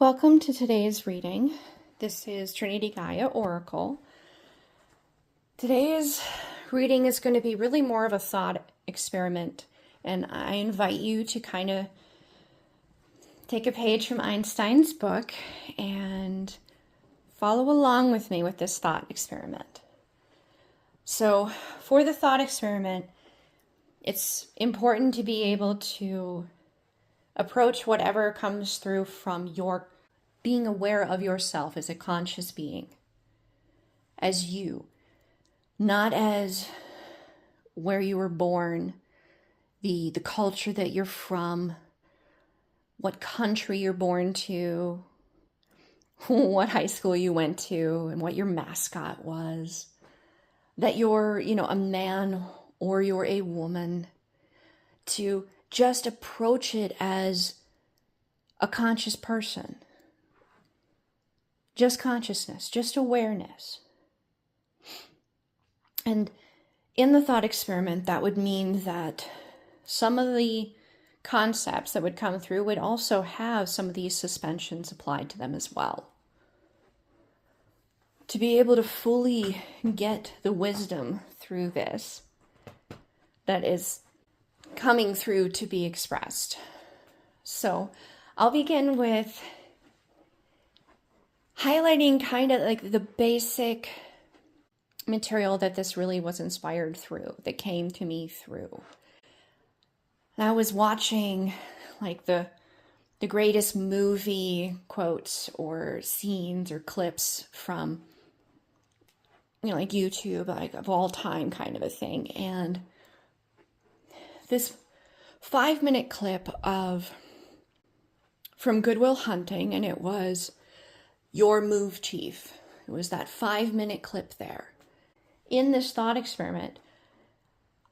Welcome to today's reading. This is Trinity Gaia Oracle. Today's reading is going to be really more of a thought experiment, and I invite you to kind of take a page from Einstein's book and follow along with me with this thought experiment. So, for the thought experiment, it's important to be able to approach whatever comes through from your being aware of yourself as a conscious being, as you, not as where you were born, the culture that you're from, what country you're born to, what high school you went to, and what your mascot was, that you're, a man or you're a woman, to just approach it as a conscious person. Just consciousness, just awareness. And in the thought experiment, that would mean that some of the concepts that would come through would also have some of these suspensions applied to them as well. To be able to fully get the wisdom through this that is coming through to be expressed. So I'll begin with highlighting kind of like the basic material that this really was inspired through, that came to me through. I was watching like the greatest movie quotes or scenes or clips from, like YouTube, like of all time kind of a thing. And this 5-minute clip from Good Will Hunting, and it was Your Move, Chief. It was that 5-minute clip there. In this thought experiment,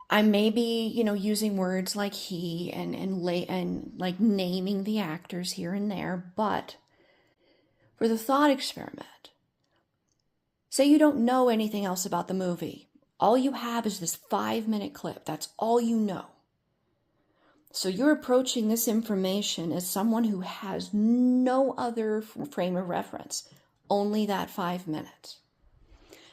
I may be, using words like he and like naming the actors here and there, but for the thought experiment, say you don't know anything else about the movie. All you have is this 5-minute clip. That's all you know. So you're approaching this information as someone who has no other frame of reference, only that 5 minutes.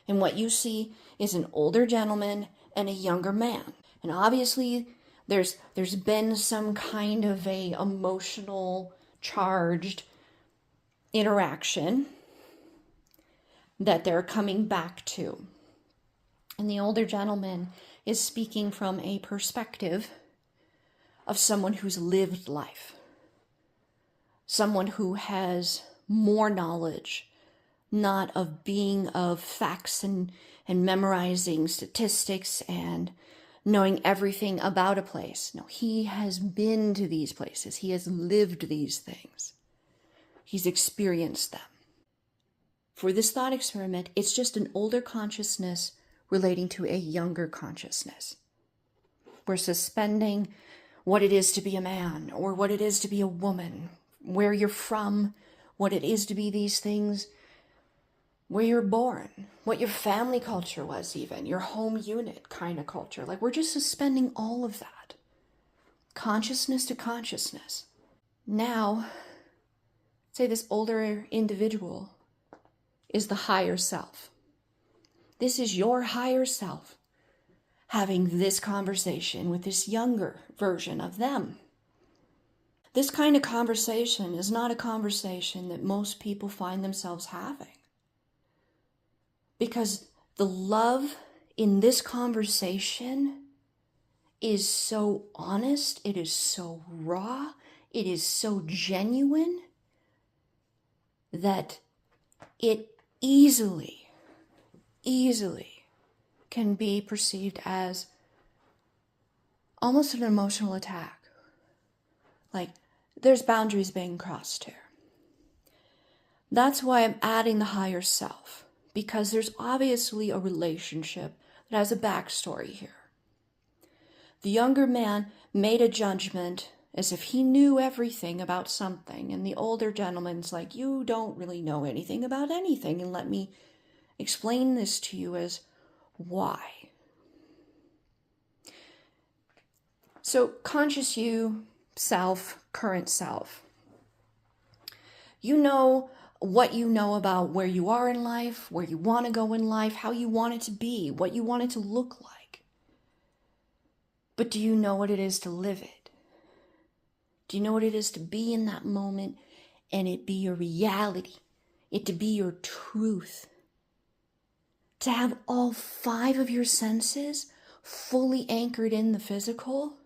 And what you see is an older gentleman and a younger man. And obviously there's been some kind of a emotional charged interaction that they're coming back to. And the older gentleman is speaking from a perspective of someone who's lived life, someone who has more knowledge, not of being of facts and memorizing statistics and knowing everything about a place. No, he has been to these places. He has lived these things. He's experienced them. For this thought experiment, it's just an older consciousness relating to a younger consciousness. We're suspending what it is to be a man or what it is to be a woman, where you're from, what it is to be these things, where you're born, what your family culture was even, your home unit kind of culture. Like we're just suspending all of that. Consciousness to consciousness. Now, say this older individual is the higher self. This is your higher self having this conversation with this younger version of them. This kind of conversation is not a conversation that most people find themselves having. Because the love in this conversation is so honest, it is so raw, it is so genuine that it easily can be perceived as almost an emotional attack. Like, there's boundaries being crossed here. That's why I'm adding the higher self, because there's obviously a relationship that has a backstory here. The younger man made a judgment as if he knew everything about something, and the older gentleman's like, you don't really know anything about anything, and let me explain this to you as why. So conscious you, self, current self. You know what you know about where you are in life, where you want to go in life, how you want it to be, what you want it to look like. But do you know what it is to live it? Do you know what it is to be in that moment and it be your reality, it to be your truth? To have all 5 of your senses fully anchored in the physical.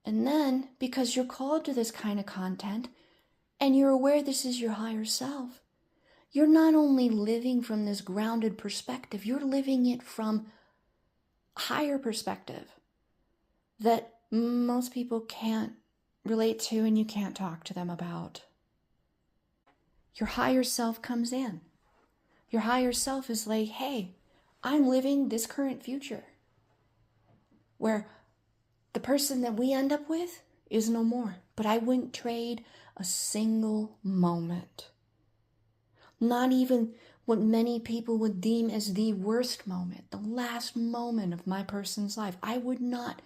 And then, because you're called to this kind of content, and you're aware this is your higher self, you're not only living from this grounded perspective, you're living it from a higher perspective that most people can't relate to and you can't talk to them about. Your higher self comes in. Your higher self is like, hey, I'm living this current future where the person that we end up with is no more, but I wouldn't trade a single moment. Not even what many people would deem as the worst moment, the last moment of my person's life. I would not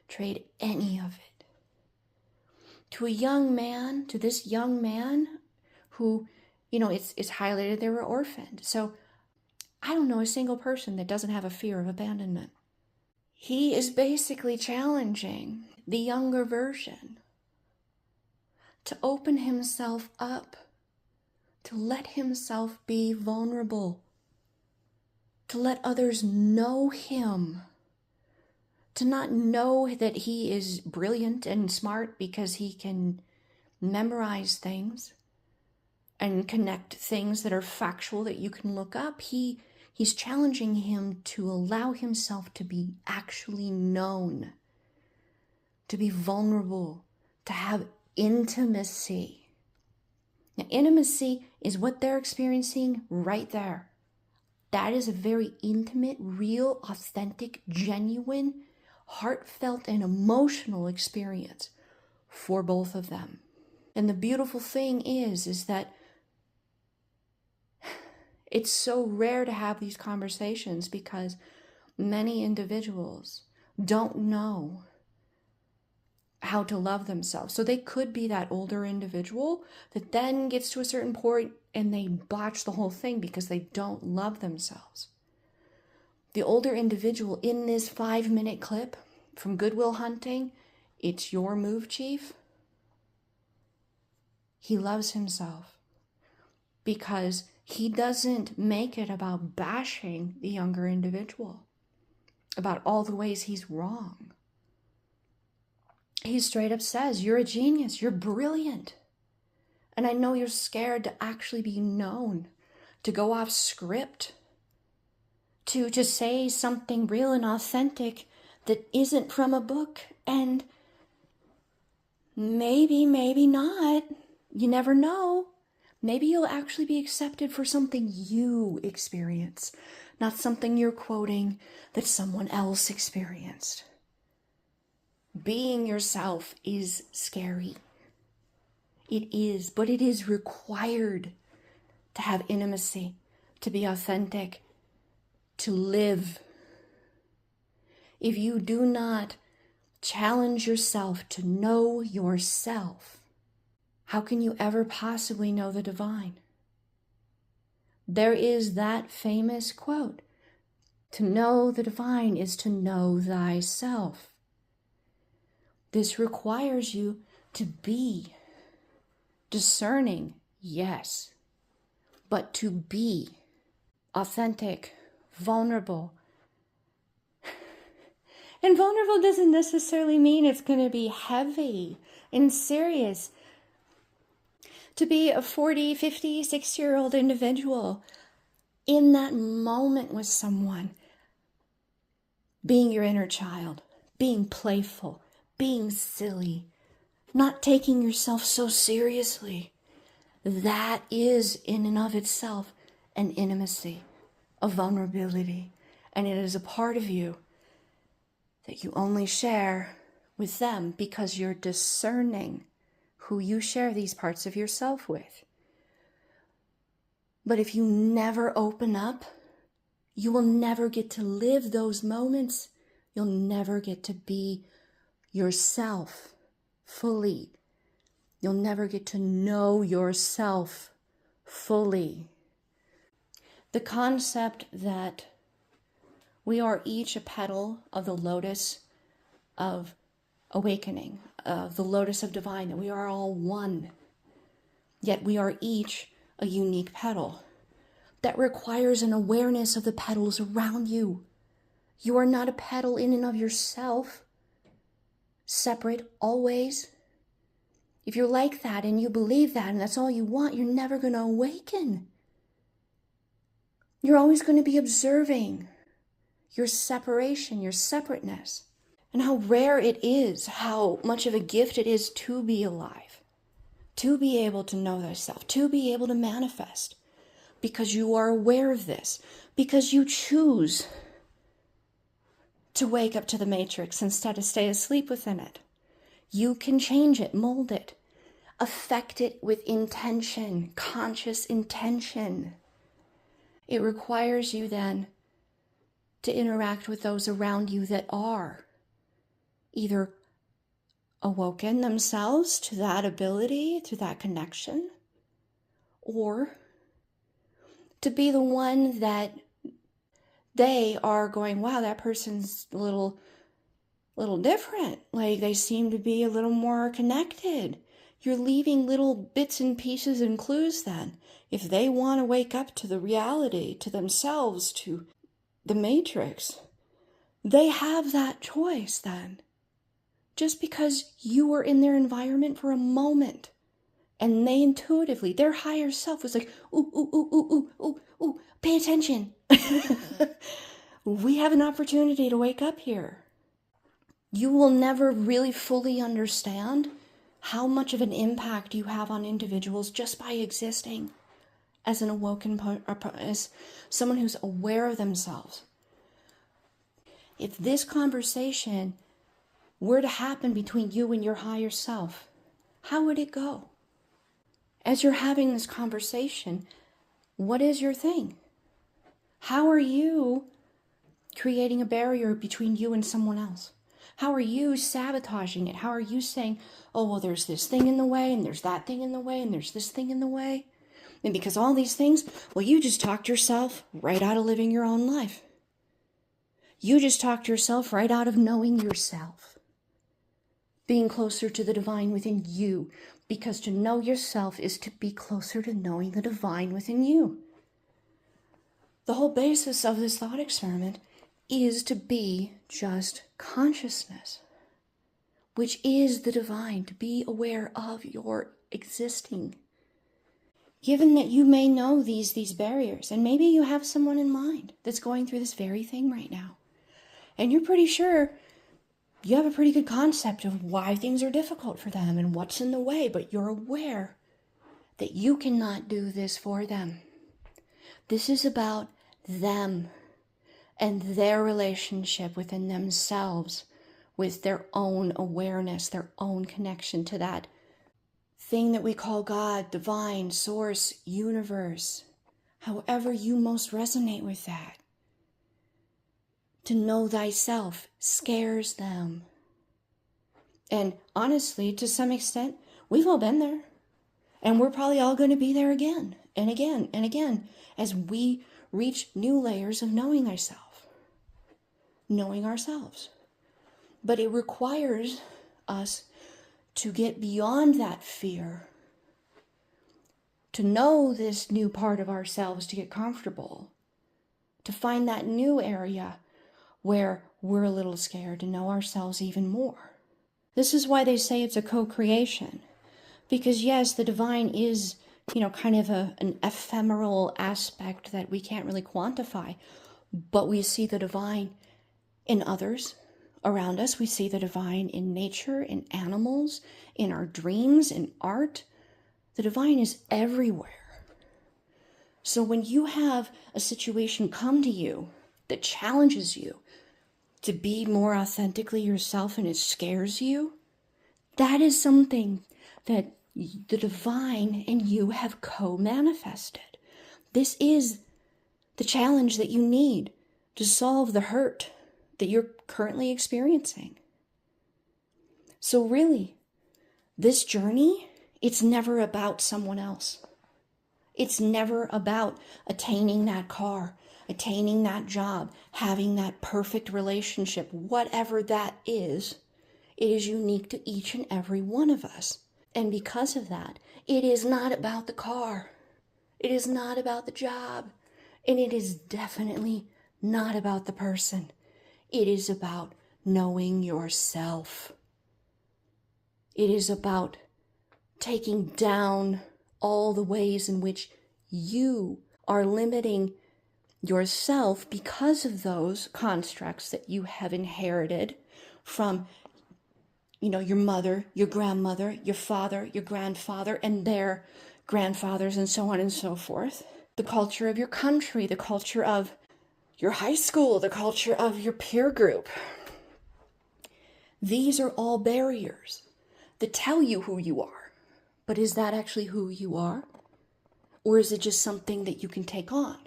trade any of it. To a young man, to this young man who, it's highlighted they were orphaned. So I don't know a single person that doesn't have a fear of abandonment. He is basically challenging the younger version to open himself up, to let himself be vulnerable, to let others know him, to not know that he is brilliant and smart because he can memorize things and connect things that are factual that you can look up. He's challenging him to allow himself to be actually known, to be vulnerable, to have intimacy. Now, intimacy is what they're experiencing right there. That is a very intimate, real, authentic, genuine, heartfelt, and emotional experience for both of them. And the beautiful thing is that it's so rare to have these conversations because many individuals don't know how to love themselves. So they could be that older individual that then gets to a certain point and they botch the whole thing because they don't love themselves. The older individual in this 5-minute clip from Good Will Hunting, it's your move, Chief. He loves himself because he doesn't make it about bashing the younger individual, about all the ways he's wrong. He straight up says, you're a genius, you're brilliant. And I know you're scared to actually be known, to go off script, to just say something real and authentic that isn't from a book. And maybe not. You never know. Maybe you'll actually be accepted for something you experience, not something you're quoting that someone else experienced. Being yourself is scary. It is, but it is required to have intimacy, to be authentic, to live. If you do not challenge yourself to know yourself, how can you ever possibly know the divine? There is that famous quote, to know the divine is to know thyself. This requires you to be discerning, yes, but to be authentic, vulnerable. And vulnerable doesn't necessarily mean it's going to be heavy and serious. To be a 40, 50, 60-year-old individual in that moment with someone, being your inner child, being playful, being silly, not taking yourself so seriously, that is in and of itself an intimacy, a vulnerability, and it is a part of you that you only share with them because you're discerning who you share these parts of yourself with. But if you never open up, you will never get to live those moments. You'll never get to be yourself fully. You'll never get to know yourself fully. The concept that we are each a petal of the lotus of awakening, of the lotus of divine, that we are all one, yet we are each a unique petal. That requires an awareness of the petals around you. You are not a petal in and of yourself, separate always. If you're like that and you believe that and that's all you want, you're never going to awaken. You're always going to be observing your separation, your separateness, and how rare it is, how much of a gift it is to be alive, to be able to know thyself, to be able to manifest, because you are aware of this, because you choose to wake up to the matrix instead of stay asleep within it. You can change it, mold it, affect it with intention, conscious intention. It requires you then to interact with those around you that are either awoken themselves to that ability, to that connection, or to be the one that they are going, wow, that person's a little different. Like they seem to be a little more connected. You're leaving little bits and pieces and clues then. If they want to wake up to the reality, to themselves, to the matrix, they have that choice then. Just because you were in their environment for a moment and they intuitively, their higher self was like, ooh, ooh, ooh, ooh, ooh, ooh, ooh, pay attention. We have an opportunity to wake up here. You will never really fully understand how much of an impact you have on individuals just by existing as an awoken, as someone who's aware of themselves. If this conversation were to happen between you and your higher self, how would it go? As you're having this conversation, what is your thing? How are you creating a barrier between you and someone else? How are you sabotaging it? How are you saying, oh, well, there's this thing in the way, and there's that thing in the way, and there's this thing in the way? And because all these things, well, you just talked yourself right out of living your own life. You just talked yourself right out of knowing yourself. Being closer to the divine within you. Because to know yourself is to be closer to knowing the divine within you. The whole basis of this thought experiment is to be just consciousness, which is the divine, to be aware of your existing. Given that you may know these barriers, and maybe you have someone in mind that's going through this very thing right now, and you're pretty sure you have a pretty good concept of why things are difficult for them and what's in the way, but you're aware that you cannot do this for them. This is about them and their relationship within themselves, with their own awareness, their own connection to that thing that we call God, divine, source, universe, however you most resonate with that. To know thyself scares them. And honestly, to some extent, we've all been there. And we're probably all going to be there again and again and again as we reach new layers of knowing thyself, knowing ourselves. But it requires us to get beyond that fear, to know this new part of ourselves, to get comfortable, to find that new area where we're a little scared, to know ourselves even more. This is why they say it's a co-creation. Because yes, the divine is, kind of an ephemeral aspect that we can't really quantify, but we see the divine in others around us. We see the divine in nature, in animals, in our dreams, in art. The divine is everywhere. So when you have a situation come to you that challenges you to be more authentically yourself and it scares you, that is something that the divine and you have co-manifested. This is the challenge that you need to solve the hurt that you're currently experiencing. So really, this journey It's never about someone else. It's never about attaining that car, attaining that job, having that perfect relationship, whatever that is. It is unique to each and every one of us. And because of that, it is not about the car. It is not about the job. And it is definitely not about the person. It is about knowing yourself. It is about taking down all the ways in which you are limiting yourself because of those constructs that you have inherited from, your mother, your grandmother, your father, your grandfather, and their grandfathers, and so on and so forth. The culture of your country, the culture of your high school, the culture of your peer group. These are all barriers that tell you who you are. But is that actually who you are? Or is it just something that you can take on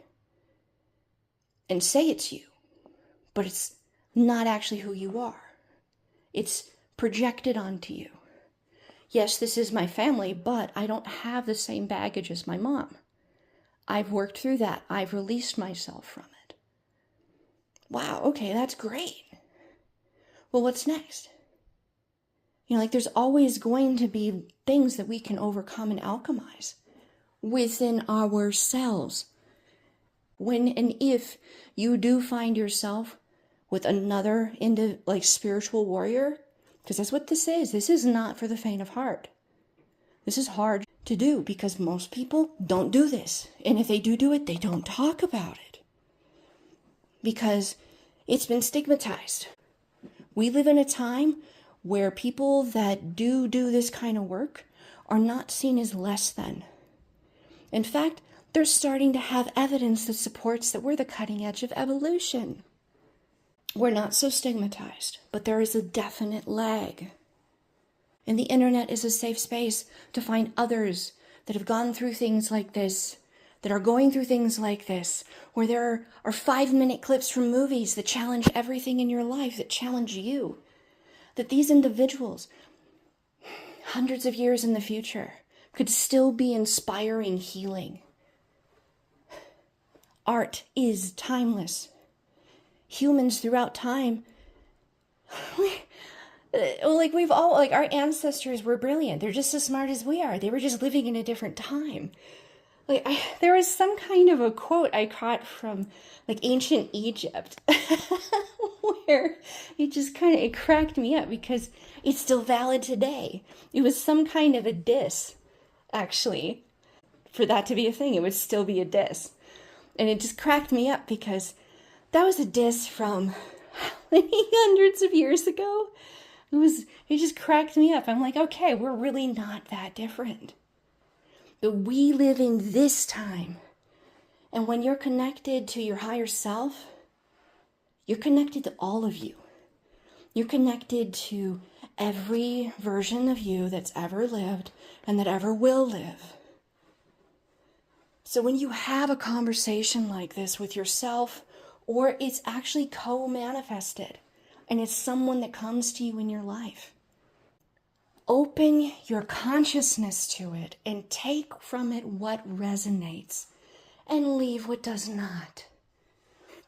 and say it's you, but it's not actually who you are? It's projected onto you. Yes, this is my family, but I don't have the same baggage as my mom. I've worked through that. I've released myself from it. Wow, okay, that's great. Well, what's next? There's always going to be things that we can overcome and alchemize within ourselves. When and if you do find yourself with another spiritual warrior, because that's what this is. This is not for the faint of heart. This is hard to do because most people don't do this. And if they do it, they don't talk about it. Because it's been stigmatized. We live in a time where people that do this kind of work are not seen as less than. In fact, they're starting to have evidence that supports that we're the cutting edge of evolution. We're not so stigmatized, but there is a definite lag. And the internet is a safe space to find others that have gone through things like this, that are going through things like this, where there are 5-minute clips from movies that challenge everything in your life, that challenge you. That these individuals, hundreds of years in the future, could still be inspiring healing. Art is timeless. Humans throughout time, our ancestors were brilliant. They're just as smart as we are. They were just living in a different time. There was some kind of a quote I caught from ancient Egypt where it cracked me up because it's still valid today. It was some kind of a diss, actually. For that to be a thing, it would still be a diss. And it just cracked me up because that was a diss from many hundreds of years ago. It just cracked me up. I'm like, okay, we're really not that different. But we live in this time. And when you're connected to your higher self, you're connected to all of you. You're connected to every version of you that's ever lived and that ever will live. So when you have a conversation like this with yourself, or it's actually co-manifested, and it's someone that comes to you in your life, open your consciousness to it and take from it what resonates and leave what does not.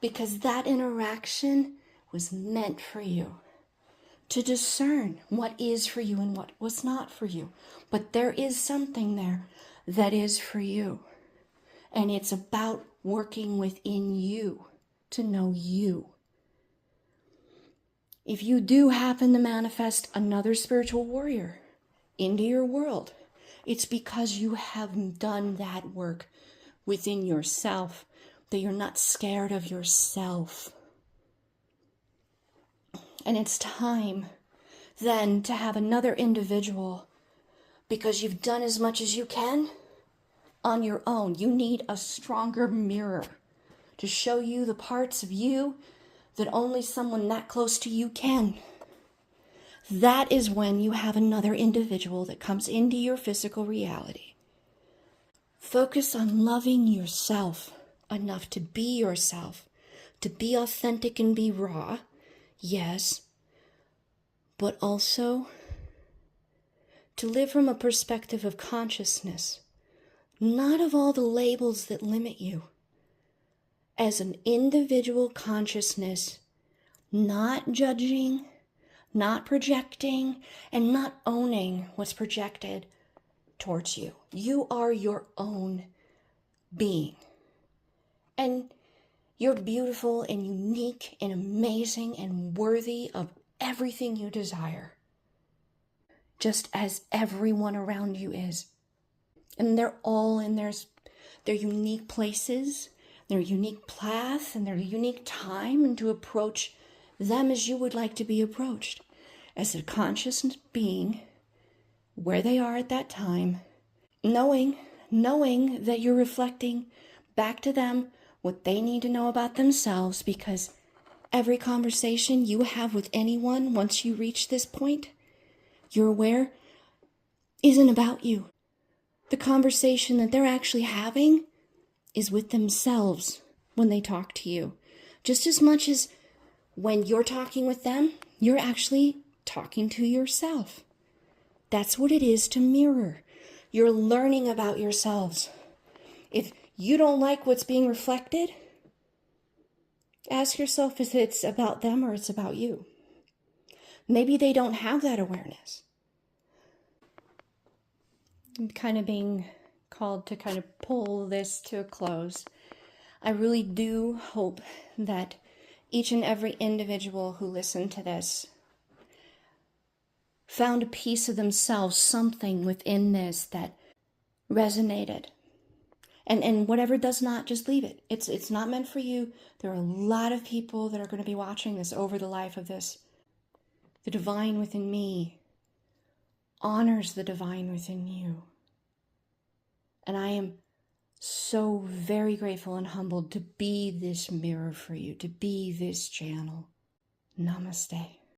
Because that interaction was meant for you to discern what is for you and what was not for you. But there is something there that is for you. And it's about working within you to know you. If you do happen to manifest another spiritual warrior into your world, it's because you have done that work within yourself, that you're not scared of yourself. And it's time then to have another individual, because you've done as much as you can on your own. You need a stronger mirror to show you the parts of you that only someone that close to you can. That is when you have another individual that comes into your physical reality. Focus on loving yourself enough to be yourself, to be authentic and be raw, yes, but also to live from a perspective of consciousness, not of all the labels that limit you. As an individual consciousness, not judging, not projecting, and not owning what's projected towards you. You are your own being. And you're beautiful and unique and amazing and worthy of everything you desire, just as everyone around you is. And they're all in their unique places, their unique path, and their unique time, and to approach them as you would like to be approached, as a conscious being, where they are at that time, knowing that you're reflecting back to them what they need to know about themselves, because every conversation you have with anyone, once you reach this point, you're aware, isn't about you. The conversation that they're actually having is with themselves when they talk to you. Just as much as when you're talking with them, you're actually talking to yourself. That's what it is to mirror. You're learning about yourselves. If you don't like what's being reflected, ask yourself if it's about them or it's about you. Maybe they don't have that awareness. I'm kind of being called to kind of pull this to a close. I really do hope that each and every individual who listened to this found a piece of themselves, something within this that resonated. And whatever does not, just leave it. It's not meant for you. There are a lot of people that are going to be watching this over the life of this. The divine within me honors the divine within you. And I am so very grateful and humbled to be this mirror for you, to be this channel. Namaste.